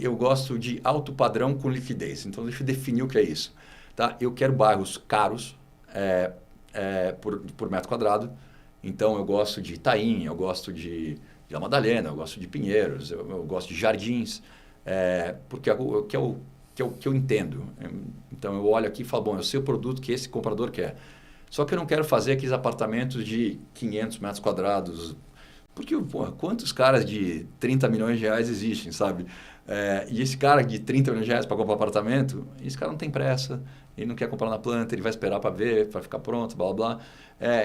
eu gosto de alto padrão com liquidez. Então, deixa eu definir o que é isso. Tá? Eu quero bairros caros por metro quadrado, Então, eu gosto de Itaim, eu gosto de La Madalena, eu gosto de Pinheiros, eu gosto de Jardins, porque é o que eu entendo. Então, eu olho aqui e falo, bom, eu sei o produto que esse comprador quer. Só que eu não quero fazer aqueles apartamentos de 500 metros quadrados, porque, porra, quantos caras de 30 milhões de reais existem, sabe? E esse cara de 30 milhões de reais para comprar um apartamento, esse cara não tem pressa, ele não quer comprar na planta, ele vai esperar para ver, para ficar pronto, blá, blá, blá.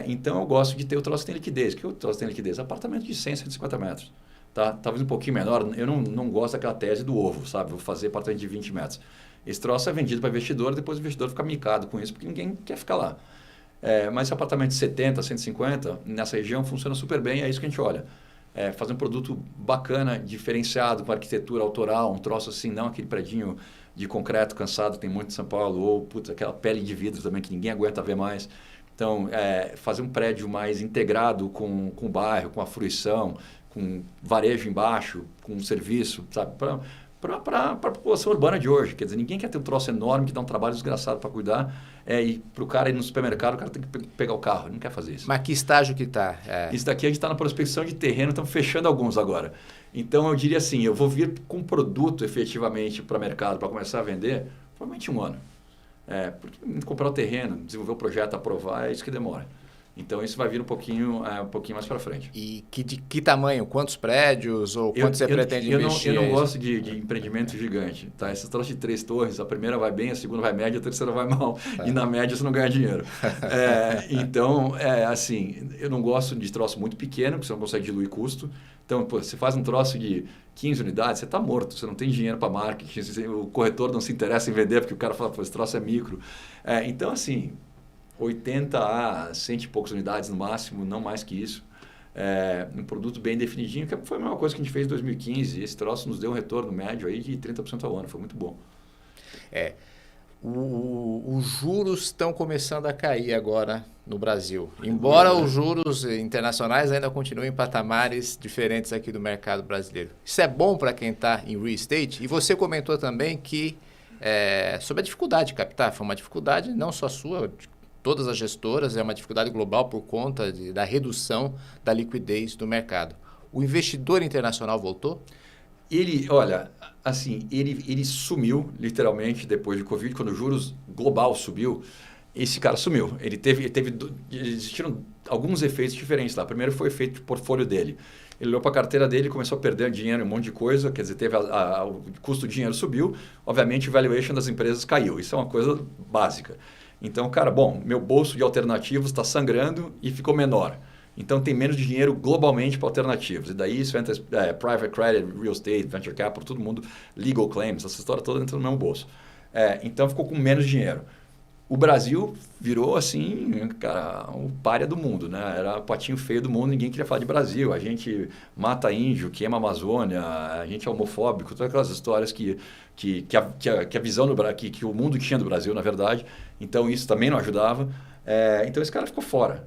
Então, eu gosto de ter o troço que tem liquidez. O que o troço tem liquidez? Apartamento de 100, 150 metros. Tá? Talvez um pouquinho menor. Eu não gosto daquela tese do ovo, sabe? Vou fazer apartamento de 20 metros. Esse troço é vendido para investidor, depois o investidor fica micado com isso, porque ninguém quer ficar lá. Mas esse apartamento de 70, 150, nessa região funciona super bem, é isso que a gente olha. Fazer um produto bacana, diferenciado, com arquitetura autoral, um troço assim, não aquele predinho de concreto cansado, tem muito em São Paulo, ou aquela pele de vidro também que ninguém aguenta ver mais. Então, fazer um prédio mais integrado com o bairro, com a fruição, com varejo embaixo, com serviço, sabe? Para a população urbana de hoje. Quer dizer, ninguém quer ter um troço enorme que dá um trabalho desgraçado para cuidar. E para o cara ir no supermercado, o cara tem que pegar o carro. Ele não quer fazer isso. Mas que estágio que está? Isso daqui a gente está na prospecção de terreno, estamos fechando alguns agora. Então, eu diria assim, eu vou vir com produto efetivamente para o mercado, para começar a vender, provavelmente 1 ano. Porque comprar o terreno, desenvolver o projeto, aprovar, é isso que demora. Então, isso vai vir um pouquinho mais para frente. E de que tamanho? Quantos prédios? Ou quanto você pretende investir? Eu não gosto de empreendimento gigante. Tá? Essas troças de 3 torres, a primeira vai bem, a segunda vai média, a terceira vai mal. E na média você não ganha dinheiro. Então, assim, eu não gosto de troço muito pequeno, porque você não consegue diluir custo. Então, você faz um troço de 15 unidades, você está morto, você não tem dinheiro para marketing, o corretor não se interessa em vender, porque o cara fala, esse troço é micro. Então, assim, 80 a 100 e poucas unidades no máximo, não mais que isso. Um produto bem definidinho, que foi a mesma coisa que a gente fez em 2015. Esse troço nos deu um retorno médio aí de 30% ao ano, foi muito bom. Os juros estão começando a cair agora no Brasil. Embora os juros internacionais ainda continuem em patamares diferentes aqui do mercado brasileiro. Isso é bom para quem está em real estate? E você comentou também que sobre a dificuldade de captar. Foi uma dificuldade não só sua, de todas as gestoras, é uma dificuldade global por conta da redução da liquidez do mercado. O investidor internacional voltou? Ele sumiu literalmente depois de Covid, quando o juros global subiu, esse cara sumiu. Existiram alguns efeitos diferentes lá. Primeiro foi o efeito de portfólio dele. Ele olhou para a carteira dele e começou a perder dinheiro em um monte de coisa, quer dizer, o custo do dinheiro subiu, obviamente o valuation das empresas caiu. Isso é uma coisa básica. Então, cara, meu bolso de alternativos está sangrando e ficou menor. Então, tem menos dinheiro globalmente para alternativos. E daí isso entra private credit, real estate, venture capital, todo mundo, legal claims, essa história toda entra no mesmo bolso. Então, ficou com menos dinheiro. O Brasil virou, assim, cara, o pária do mundo, né? Era o patinho feio do mundo, ninguém queria falar de Brasil. A gente mata índio, queima a Amazônia, a gente é homofóbico, todas aquelas histórias que a visão que o mundo tinha do Brasil, na verdade. Então, isso também não ajudava. Então, esse cara ficou fora.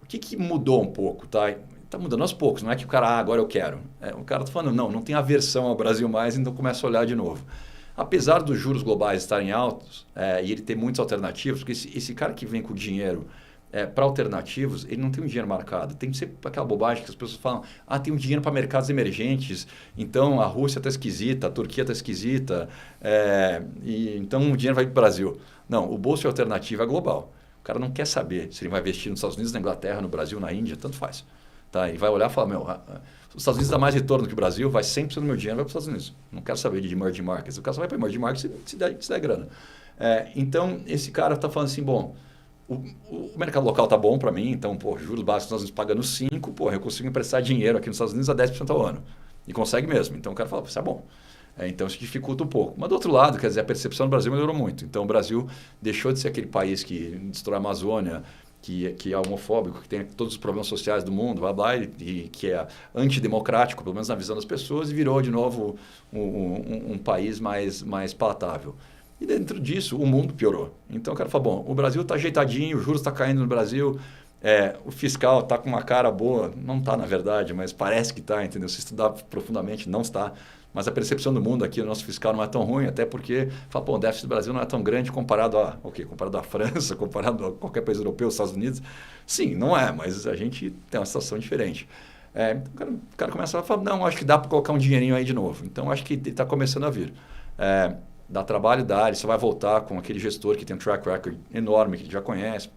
O que mudou um pouco, tá? Está mudando aos poucos, não é que o cara, agora eu quero. O cara está falando, não tem aversão ao Brasil mais, então começa a olhar de novo. Apesar dos juros globais estarem altos e ele ter muitas alternativas, porque esse cara que vem com dinheiro para alternativos, ele não tem um dinheiro marcado. Tem sempre aquela bobagem que as pessoas falam, tem um dinheiro para mercados emergentes, então a Rússia está esquisita, a Turquia está esquisita, então o dinheiro vai para o Brasil. Não, o bolso de alternativa é global. O cara não quer saber se ele vai investir nos Estados Unidos, na Inglaterra, no Brasil, na Índia, tanto faz. Tá? Ele vai olhar e falar, os Estados Unidos dá mais retorno que o Brasil, vai 100% do meu dinheiro vai para os Estados Unidos. Não quero saber de emerging markets. O cara só vai para emerging markets se der grana. Então, esse cara está falando assim, o mercado local está bom para mim, então, juros básicos nós estamos pagando 5%, eu consigo emprestar dinheiro aqui nos Estados Unidos a 10% ao ano. E consegue mesmo. Então, o cara fala, isso é bom. Então, isso dificulta um pouco. Mas, do outro lado, quer dizer, a percepção do Brasil melhorou muito. Então, o Brasil deixou de ser aquele país que destrói a Amazônia, que é homofóbico, que tem todos os problemas sociais do mundo, e que é antidemocrático, pelo menos na visão das pessoas, e virou de novo um país mais palatável. E dentro disso, o mundo piorou. Então, o cara fala, o Brasil está ajeitadinho, os juros estão caindo no Brasil, O fiscal está com uma cara boa, não está na verdade, mas parece que está, entendeu? Se estudar profundamente, não está. Mas a percepção do mundo aqui, o nosso fiscal não é tão ruim, até porque fala, pô, o déficit do Brasil não é tão grande comparado comparado à França, comparado a qualquer país europeu, Estados Unidos. Sim, não é, mas a gente tem uma situação diferente. Então, o cara começa a falar, não, acho que dá para colocar um dinheirinho aí de novo. Então, acho que está começando a vir. Dá trabalho, ele só vai voltar com aquele gestor que tem um track record enorme, que já conhece,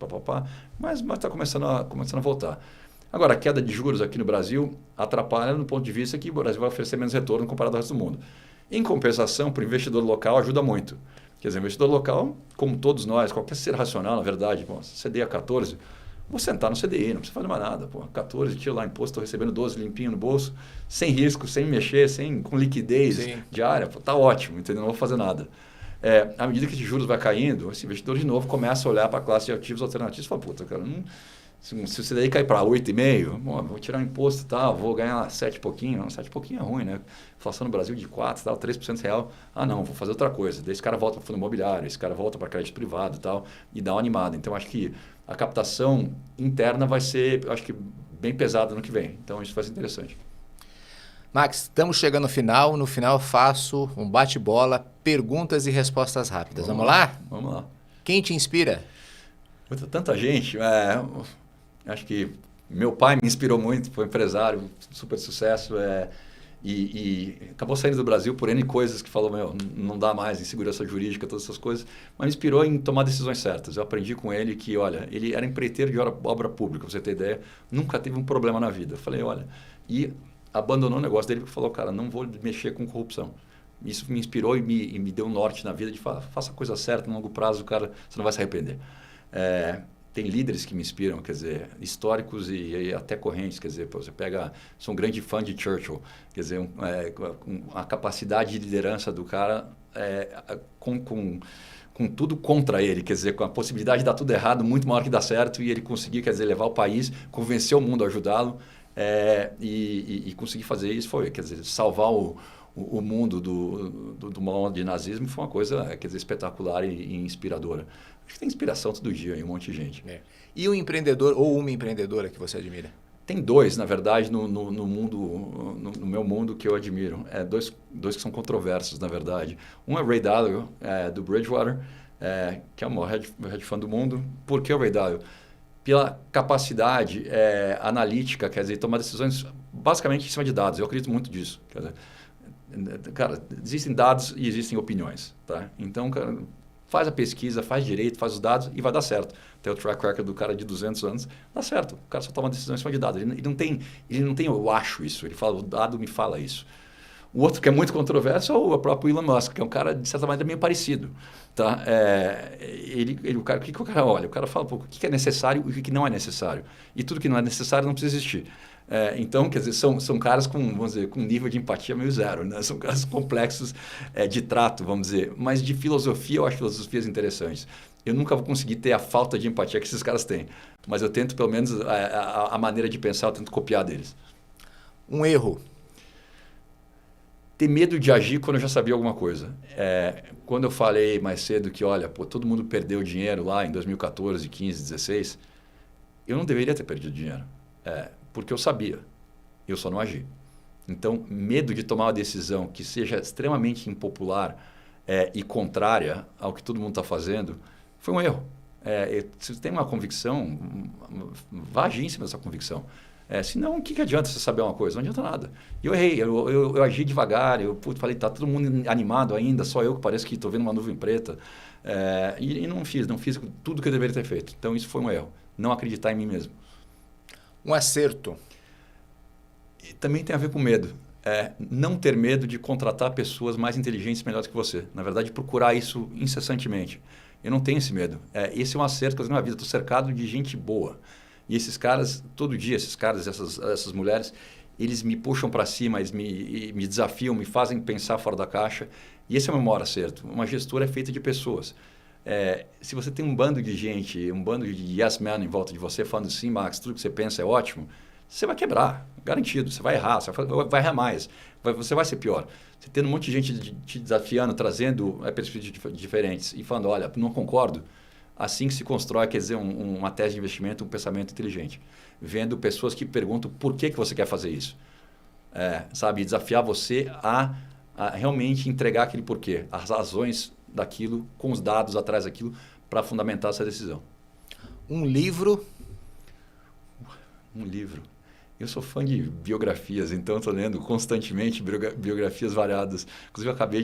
mas está começando a voltar. Agora, a queda de juros aqui no Brasil atrapalha no ponto de vista que o Brasil vai oferecer menos retorno comparado ao resto do mundo. Em compensação, para o investidor local ajuda muito. Quer dizer, o investidor local, como todos nós, qualquer ser racional, na verdade, CDI a 14, vou sentar no CDI, não precisa fazer mais nada. 14, tiro lá imposto, estou recebendo 12 limpinho no bolso, sem risco, sem mexer, com liquidez diária, está ótimo, entendeu? Não vou fazer nada. À medida que os juros vai caindo, esse investidor de novo começa a olhar para a classe de ativos alternativos e fala, puta, cara, se o CDI cair para 8,5, vou tirar o imposto e tal, vou ganhar 7 e pouquinho. Não, 7 e pouquinho é ruim, né? Inflação no Brasil de 4, tal, 3% real. Não, vou fazer outra coisa. Daí esse cara volta para o fundo imobiliário, esse cara volta para crédito privado e tal, e dá uma animada. Então, acho que a captação interna vai ser, acho que, bem pesada no que vem. Então, isso vai ser interessante. Max, estamos chegando no final. No final, faço um bate-bola, perguntas e respostas rápidas. Vamos lá? Vamos lá. Quem te inspira? Tanta gente. Acho que meu pai me inspirou muito, foi empresário, super sucesso, e acabou saindo do Brasil por N coisas que falou, não dá mais, insegurança jurídica, todas essas coisas, mas me inspirou em tomar decisões certas. Eu aprendi com ele que, olha, ele era empreiteiro de obra pública, pra você ter ideia, nunca teve um problema na vida. Eu falei, olha, e abandonou o negócio dele porque falou, cara, não vou mexer com corrupção. Isso me inspirou e me deu um norte na vida de falar, faça a coisa certa, no longo prazo, cara, você não vai se arrepender. Tem líderes que me inspiram, quer dizer, históricos e até correntes, quer dizer, você pega, sou um grande fã de Churchill, quer dizer, a capacidade de liderança do cara com tudo contra ele, quer dizer, com a possibilidade de dar tudo errado muito maior que dar certo e ele conseguir, quer dizer, levar o país, convencer o mundo a ajudá-lo e conseguir fazer isso quer dizer, salvar o mundo do mal de nazismo foi uma coisa, quer dizer, espetacular e inspiradora. Acho que tem inspiração todo dia em um monte de gente. E um empreendedor ou uma empreendedora que você admira? Tem dois, na verdade, no meu mundo que eu admiro. Dois que são controversos, na verdade. Um é o Ray Dalio, do Bridgewater, que é o maior hedge fund do mundo. Por que o Ray Dalio? Pela capacidade analítica, quer dizer, tomar decisões basicamente em cima de dados. Eu acredito muito disso. Quer dizer, cara, existem dados e existem opiniões. Tá? Então, cara, faz a pesquisa, faz direito, faz os dados e vai dar certo. Tem o track record do cara de 200 anos, dá certo. O cara só toma decisão em cima de dados. Ele não tem eu acho isso. Ele fala, o dado me fala isso. O outro que é muito controverso é o próprio Elon Musk, que é um cara, de certa maneira, meio parecido. Tá? O que o cara olha? O cara fala, o que é necessário e o que não é necessário. E tudo que não é necessário não precisa existir. Então, quer dizer, são caras com, vamos dizer, com nível de empatia meio zero, né? São caras complexos de trato, vamos dizer. Mas de filosofia, eu acho filosofias interessantes. Eu nunca vou conseguir ter a falta de empatia que esses caras têm. Mas eu tento, pelo menos, a maneira de pensar, eu tento copiar deles. Um erro. Ter medo de agir quando eu já sabia alguma coisa. Quando eu falei mais cedo que, olha, todo mundo perdeu dinheiro lá em 2014, 15, 16, eu não deveria ter perdido dinheiro. Porque eu sabia, eu só não agi. Então, medo de tomar uma decisão que seja extremamente impopular e contrária ao que todo mundo está fazendo, foi um erro. Se você tem uma convicção, vá agir em cima dessa convicção. Senão, o que adianta você saber uma coisa? Não adianta nada. E eu errei, eu agi devagar, eu falei, tá todo mundo animado ainda, só eu que parece que estou vendo uma nuvem preta. E não fiz tudo que eu deveria ter feito. Então, isso foi um erro. Não acreditar em mim mesmo. Um acerto. E também tem a ver com medo. Não ter medo de contratar pessoas mais inteligentes e melhores que você. Na verdade, procurar isso incessantemente. Eu não tenho esse medo. Esse é um acerto que eu tenho na vida. Estou cercado de gente boa. E esses caras, todo dia, essas mulheres, eles me puxam para cima, eles me desafiam, me fazem pensar fora da caixa. E esse é o meu maior acerto. Uma gestora é feita de pessoas. Se você tem um bando de gente, um bando de yes man em volta de você, falando sim, Max, tudo que você pensa é ótimo, você vai quebrar, garantido. Você vai errar, você vai errar mais, você vai ser pior. Você tendo um monte de gente te desafiando, trazendo perspectivas diferentes e falando, olha, não concordo, assim que se constrói, quer dizer, uma tese de investimento, um pensamento inteligente. Vendo pessoas que perguntam por que você quer fazer isso. Sabe, desafiar você a realmente entregar aquele porquê, as razões daquilo, com os dados atrás daquilo, para fundamentar essa decisão. Um livro. Eu sou fã de biografias, então estou lendo constantemente biografias variadas. Inclusive, eu acabei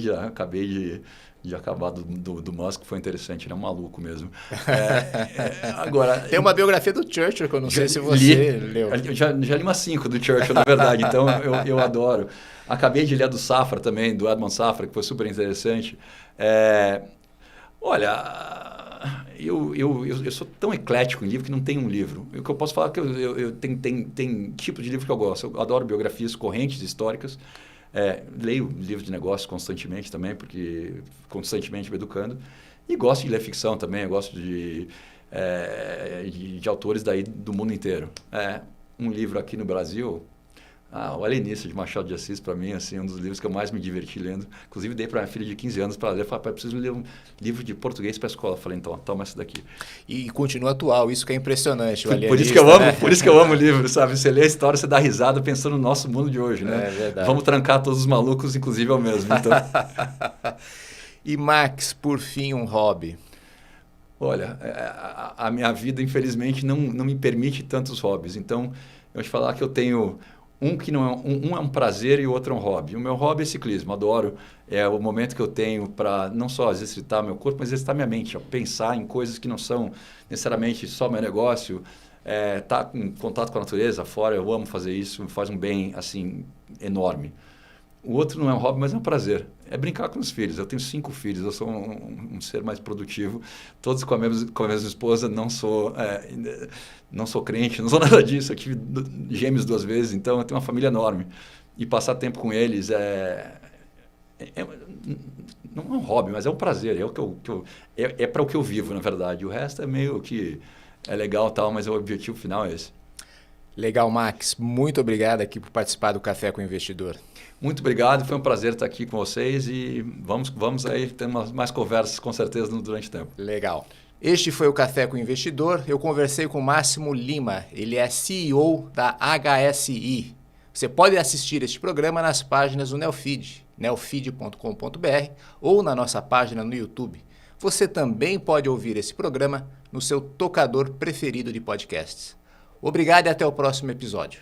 de acabar do Musk, foi interessante, ele é um maluco mesmo. Agora, tem uma biografia do Churchill, que eu não sei se você leu. Eu já li umas 5 do Churchill, na verdade, então eu adoro. Acabei de ler a do Safra também, do Edmond Safra, que foi super interessante. Olha, eu sou tão eclético em livro que não tem um livro. O que eu posso falar é que tem tipo de livro que eu gosto. Eu adoro biografias correntes históricas. Leio livros de negócios constantemente também, porque constantemente me educando. E gosto de ler ficção também. Eu gosto de autores daí do mundo inteiro. Um livro aqui no Brasil... O Alienista, de Machado de Assis, para mim, assim, um dos livros que eu mais me diverti lendo. Inclusive, dei para minha filha de 15 anos para ler. Falei, pai, preciso ler um livro de português para a escola. Falei, então, toma esse daqui. E continua atual, isso que é impressionante. O por isso que eu amo, né? Por isso que eu amo o livro, sabe? Você lê a história, você dá risada pensando no nosso mundo de hoje, né? É verdade. Vamos trancar todos os malucos, inclusive eu mesmo. Então. E, Max, por fim, um hobby? Olha, a minha vida, infelizmente, não me permite tantos hobbies. Então, eu vou te falar que eu tenho... que não um é um prazer e o outro é um hobby. O meu hobby é ciclismo, adoro. É o momento que eu tenho para não só exercitar meu corpo, mas exercitar minha mente, pensar em coisas que não são necessariamente só meu negócio, tá em contato com a natureza fora, eu amo fazer isso, me faz um bem assim enorme. O outro não é um hobby, mas é um prazer. É brincar com os filhos. Eu tenho 5 filhos, eu sou um ser mais produtivo. Todos com a mesma esposa, não sou crente, não sou nada disso. Eu tive gêmeos 2 vezes, então eu tenho uma família enorme. E passar tempo com eles não é um hobby, mas é um prazer. É para o que eu vivo, na verdade. O resto é meio que é legal, tal, mas o objetivo final é esse. Legal, Max. Muito obrigado aqui por participar do Café com o Investidor. Muito obrigado, foi um prazer estar aqui com vocês e vamos aí ter mais conversas com certeza durante o tempo. Legal. Este foi o Café com o Investidor. Eu conversei com o Máximo Lima, ele é CEO da HSI. Você pode assistir este programa nas páginas do Neofeed, neofeed.com.br ou na nossa página no YouTube. Você também pode ouvir esse programa no seu tocador preferido de podcasts. Obrigado e até o próximo episódio.